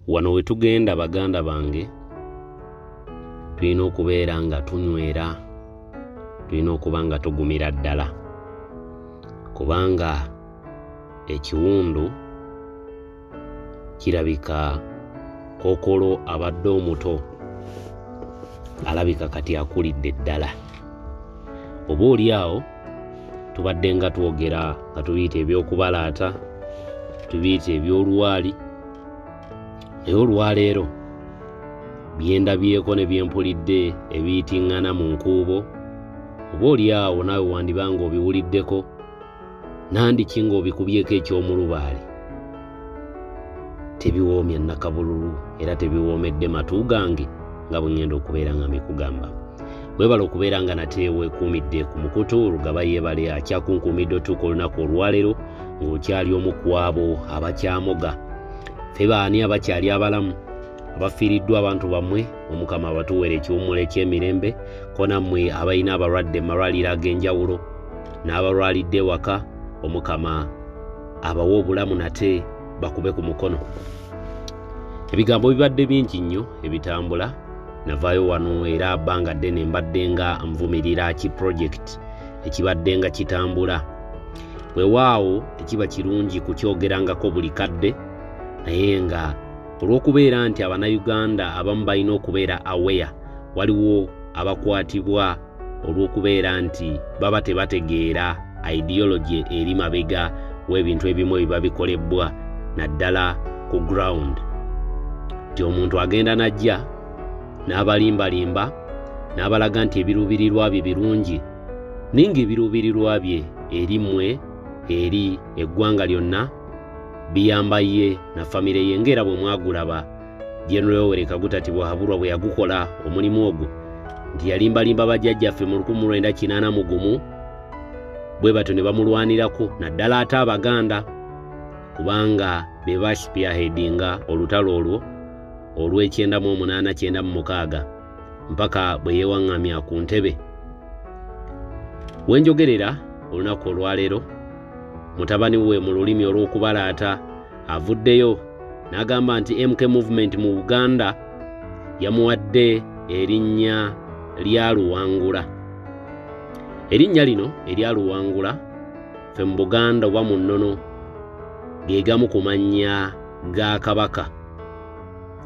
wano we tugenda baganda bange tulina okubeera nga tunywera, tulina okuba nga tugumira ddala kubanga ekiwundu kirabika kookolo abadde omuto alabika kati akulidde ddala. Oba oli awo tubadde nga twogera nga tubiyita ebyokubalaata, tubiyita ebyolwali, naye olwaleero byendabyeko ne byempulidde ebiyitiŋŋana mu nkuubo, oba oli awo naawe wandibanga obiwuliddeko nandiki ng'obikubyeko ekyomulubaale. Tebiwoomya nakabululu era tebiwoomedde matu gange nga bwe ŋŋenda okubeera nga mbikugamba. Weebala okubeera nga nate weekuumidde ku mukutu. Lugaba yeebale akyakunkuumidde otuuka olunaku olwaleero ng'okyali omu ku abo abakyamoga. Ffe baani abakyali abalamu abafiiriddwa abantu bammwe, Omukama abatuweera ekiwummula eky'emirembe, ko nammwe abalina abalwadde mu malwaliro ag'enjawulo n'abalwalidde ewaka, Omukama abawa obulamu nate bakube ku mukono. Ebigambo bibadde bingi nnyo ebitambula. Navaayo wano era bbanga ddene mbadde nga nvumirira ki project ekibadde nga kitambula. Weewaawo tekiba kirungi kukyogerangako buli kadde, naye nga olw'okubeera nti Abannayuganda abamu balina okubeera aware, waliwo abakwatibwa olw'okubeera nti baba tebategeera ideology eri mabega w'ebintu ebimu ebiba bikolebbwa naddala ku ground. Nti omuntu agenda najja n'abalimbalimba n'abalaga nti ebiruubirirwa bye birungi, ninga ebiruubirirwa bye eri mmwe, eri eggwanga lyonna, biyamba ye na famire ye ng'era bwe mwagulaba General Yoweri Kaguta Tibuhaburwa bwe yagukola omulimu ogwo, nti yalimbalimba bajjajjaffe mu 1981 bwe batyo ne bamulwanirako naddala ate Abaganda kubanga be baspearheadinga olutalo olwo olw'1986 mpaka bwe yeewaŋŋamya ku ntebe. Wenjogerera olunaku olwaleero, mutabani we mu lulimi olw'okubalaata avuddeyo n'agamba nti MK Movement mu Buganda yamuwadde erinnya lya Luwangula. Erinnya lino erya Luwangula ffe mu Buganda oba mu nnono ge gamu ku mannya ga Kabaka,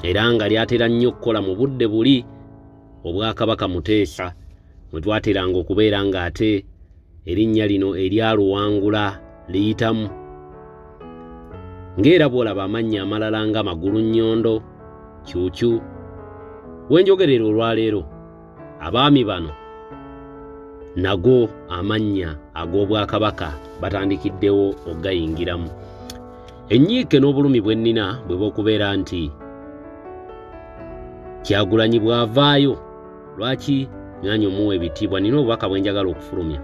era nga lyatera nnyo okukola mu budde buli Obwakabaka Muteesa mwe twateranga okubeera ng'ate erinnya lino erya Luwangula liyitamu. Ng'era bw'olaba amannya amalala nga Magulunnyondo, Kyukyu. Wenjogerera olwaleero, abaami bano nago amannya ag'Obwakabaka batandikiddewo ogayingiramu. Ennyiike n'obulumi bwe nnina bwe bw'okubeera nti Kyagulanyi bw'avaayo, lwaki ng'anya omuwa ebitiibwa, nina obubaka bwe njagala okufulumya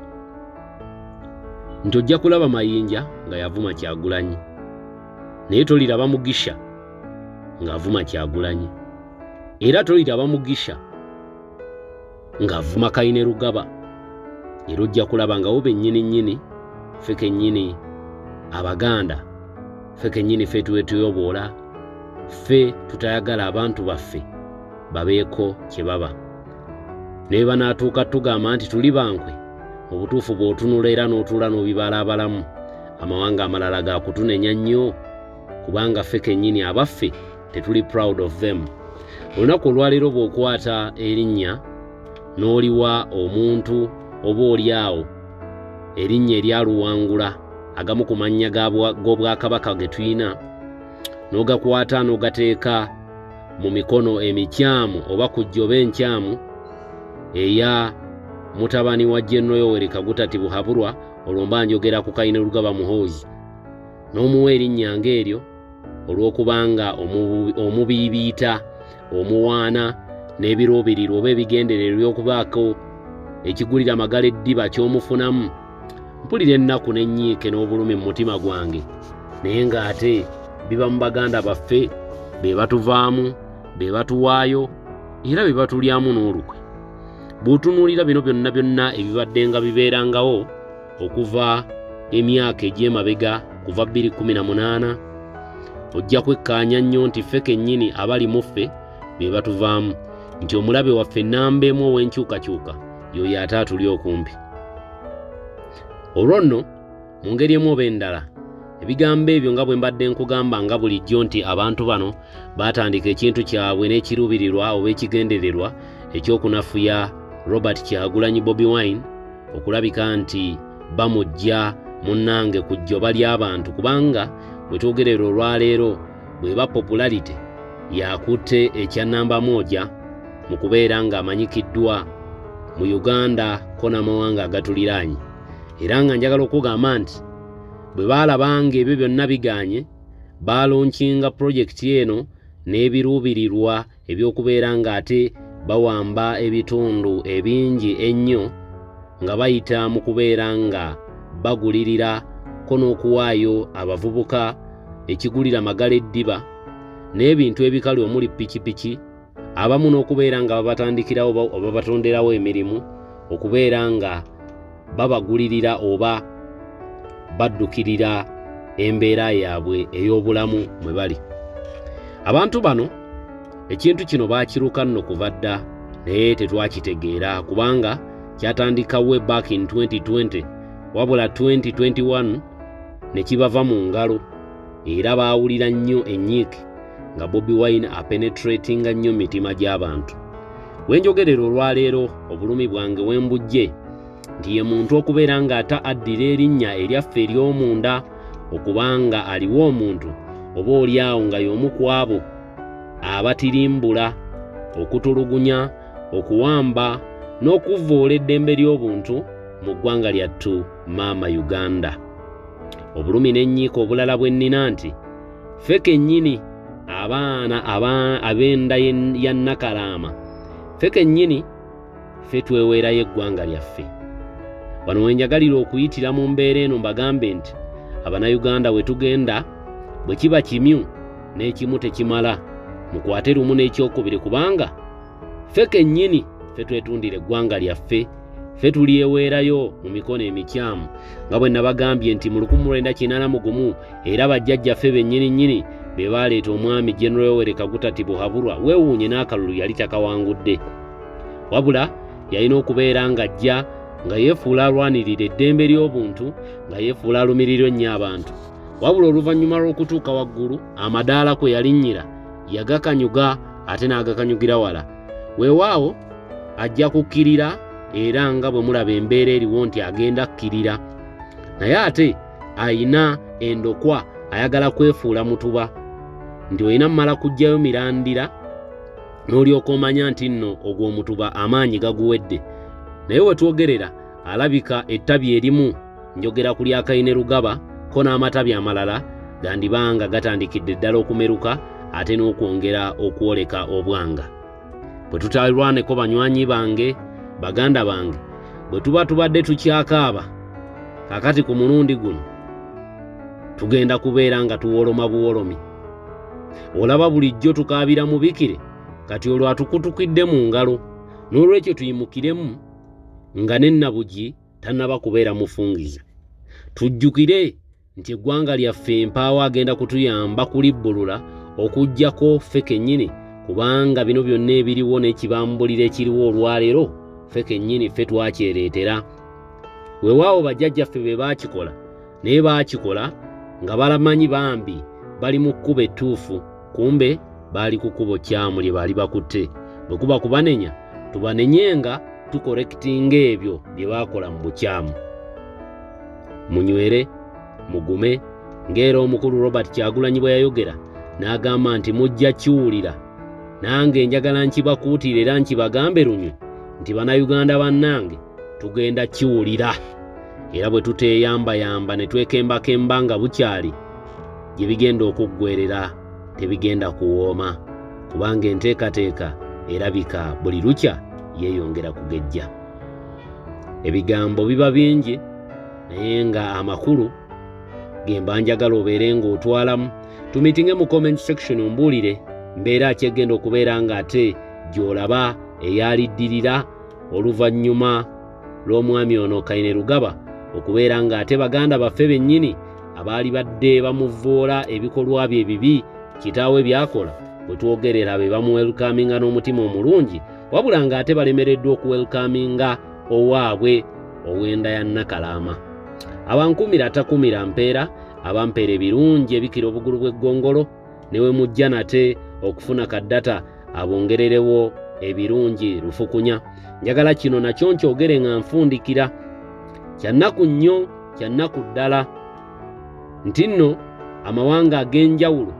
nti ojja kulaba Mayinja nga yavuma Kyagulanyi, naye toliraba Mugisha ng'avuma Kyagulanyi, era toliraba Mugisha ng'avuma Kainerugaba. Era ojja kulaba nga wo bennyini ffe kennyini Abaganda, ffe kennyini ffe tuwetuyoboola, ffe tutayagala abantu baffe babeeko kye baba. Naye banaatuuka tugamba nti tuli bankwe, mu butuufu bw'otunula era n'otuula n'obibaala abalamu, amawanga amalala gaakutunenya nnyo kubanga ffe kennyini abaffe tetuli proud of them. Olunaku olwaleero bw'okwata erinnya n'oliwa omuntu oba oli awo erinnya erya Luwangula, agamu ku mannya g'Obwakabaka ge tulina, n'ogakwata n'ogateeka mu mikono emikyamu oba ku jjoba enkyamu eya mutabani wa General Yoweri Kaguta Tibuhaburwa, olwo mba njogera ku Kainerugaba Muhoozi, n'omuwa erinnya ng'eryo olw'okubanga omubiibiita, omuwaana n'ebiruubirirwa oba ebigendererwa by'okubaako ekigulira amagala eddiba ky'omufunamu. Mpulira ennaku n'ennyiike n'obulumi mu mutima gwange, naye ng'ate biba mu Baganda baffe be batuvaamu, be batuwaayo era be batulyamu n'olukwe. Bw'otunuulira bino byonna ebibadde nga bibeerangawo okuva emyaka egy'emabega, kuva 2018 ojja kwekkaanya nnyo nti ffe kennyini abali mu ffe be batuvaamu, nti omulabe waffe nnamba emu ow'enkyukakyuka y'oyo ate atuli okumpi. Olwo nno mu ngeri emu oba endala ebigambo ebyo nga bwe mbadde nkugamba nga bulijjo nti abantu bano baatandika ekintu kyabwe n'ekiruubirirwa oba ekigendererwa ekyokunafuya Robert Kyagulanyi Bobi Wine okulabika nti bamujja munnange ku jjoba ly'abantu, kubanga bwe twogerera olwaleero bw'eba popularity yakutte ekya namba moja mu kubeera ng'amanyikiddwa mu Uganda ko n'amawanga agatuliraanye. Era nga njagala okugamba nti bwe baalabanga ebyo byonna biganye, baalonkinga pulojekiti eno n'ebiruubirirwa eby'okubeera ng'ate bawamba ebitundu ebingi ennyo nga bayita mu kubeera nga bagulirira ko n'okuwaayo abavubuka ekigulira magala eddiba n'ebintu ebikalu omuli pikipiki, abamu n'okubeera nga babatandikirawo oba batonderawo emirimu, okubeera nga babagulirira oba baddukirira embeera yaabwe ey'obulamu mwe bali. Abantu bano ekintu kino baakiruka nno kuva dda, naye tetwakitegeera kubanga kyatandikawe back in 2020 wabula 2021 ne kibava mu ngalo, era baawulira nnyo ennyiike nga Bobi Wine apenetratinga nnyo mitima gy'abantu. Wenjogerera olwaleero obulumi bwange wembujje nti ye muntu okubeera ng'ata addira erinnya eryaffe ery'omunda okubanga aliwo omuntu oba oliawo nga y'omu ku abo abatirimbula, okutulugunya, okuwamba n'okuvvoola eddembe ly'obuntu mu ggwanga lyattu maama Uganda. Obulumi n'ennyiika obulala bwe nnina nti ffe kennyini abaana ab'enda ya Nakalaama, ffe kennyini ffe tweweerayo eggwanga lyaffe. Wano wenjagalira okuyitira mu mbeera eno mbagambe nti Abanayuganda we tugenda bwe kiba kimyu n'ekimu tekimala, mukwate lumu n'ekyokubiri, kubanga ffe kennyini ffe twetundira eggwanga lyaffe, ffe tulyeweerayo mu mikono emikyamu nga bwe nabagambye nti mu 1981 era bajjajjaffe bennyini be baaleeta omwami General Yoweri Kaguta Tibuhaburwa, weewuunye n'akalulu yali takawangudde, wabula yalina okubeera ng'ajja nga yeefuula alwanirira eddembe ly'obuntu, nga yeefuula alumirirwa ennyo abantu, wabula oluvannyuma lw'okutuuka waggulu amadaala kwe yalinnyira yagakanyuga ate n'agakanyugira wala. Weewaawo ajja kukkirira, era nga bwe mulaba embeera eriwo nti agenda kkirira, naye ate ayina endokwa, ayagala kwefuula mutuba, nti olina mmala kuggyayo mirandira n'olyoka omanya nti nno ogwo omutuba amaanyi gaguwedde. Naye we twogerera alabika ettabi erimu, njogera ku lya Kaine Rugaba ko n'amatabi amalala gandibanga gatandikidde ddala okumeruka ate n'okwongera okwoleka obwanga. Bwe tutalwaneko banywanyi bange, baganda bange, bwe tuba tubadde tukyakaaba kakati ku mulundi guno tugenda kubeera nga tuwoloma buwolomi. Olaba bulijjo tukaabira mubikire, kati olwo atukutukidde mu ngalo, n'olwekyo tuyimukiremu nga nennabugi tannaba kubeera mufungiza. Tujjukire nti eggwanga lyaffe empaawo agenda kutuyamba kulibbulula okuggyako ffe kennyini, kubanga bino byonna ebiriwo n'ekibambulira ekiriwo olwaleero ffe kennyini ffe twakyereetera. Weewaawo bajjajjaffe be baakikola, naye baakikola nga balamanyi bambi bali mu kkubo ettuufu, kumbe baali ku kkubo kyamu lye baali bakutte. Bwe kuba kubanenya, tubanenyenga tukorekitinga ebyo bye baakola mu bukyamu. Munywere, mugume, ng'era omukulu Robert Kyagulanyi bwe yayogera n'agamba nti mujja kiwulira. Nange njagala nkibakuutire era nkibagambe lunywe nti Bannayuganda bannange tugenda kiwulira, era bwe tuteeyambayamba ne twekembakemba nga bukyali, gye bigenda okuggwerera tebigenda kuwooma, kubanga enteekateeka erabika buli lukya yeeyongera kugejja. Ebigambo biba bingi, naye nga amakulu gemba njagala obeere ng'otwalamu. Tumitinge mu comment section ombuulire mbeera ki egenda okubeera ng'ate gy'olaba eyaliddirira oluvannyuma lw'omwami ono Kaine Rugaba okubeera ng'ate baganda baffe bennyini abaali badde bamuvvoola ebikolwa bye ebibi kitaawe byakola bwe twogerera be bamuwelkaminga n'omutima omulungi, wabula ng'ate balemereddwa okuwelkaminga owaabwe ow'enda ya Nakalaama. Abankumira atakumira mpeera, abampeera ebirungi ebikira obugulu bw'eggongolo, ne we mujja nate okufuna kaddata abongererewo ebirungi lufukunya. Njagala kino nakyo nkyogere nga nfundikira. Kyannaku nnyo, kyannaku ddala nti nno amawanga ag'enjawulo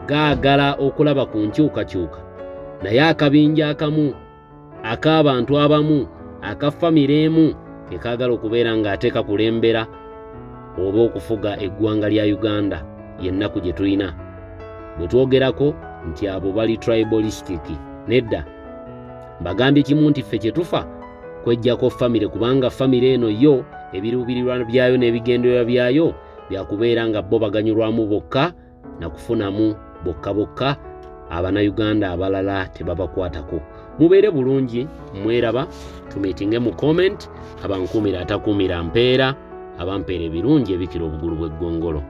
gaagala okulaba ku nkyukakyuka, naye akabinja akamu ak'abantu abamu aka famire emu kekaagala okubeera ng'ate kakulembera oba okufuga eggwanga lya Uganda yennaku gye tulina. Bwe twogerako nti abo bali tribalistic, nedda. Mbagambye kimu nti ffe kye tufa kwejjako famire, kubanga famire eno yo ebiruubirirwa byayo n'ebigendererwa byayo byakubeera nga bo baganyulwamu bokka na kufunamu bokka bokka, Abanayuganda abalala tebabakwatako. Mubeere bulungi, mweraba, tumeetinge mu comment. Abankumira atakumira mpeera, abampeera ebirungi ebikira obugulu bw'eggongolo.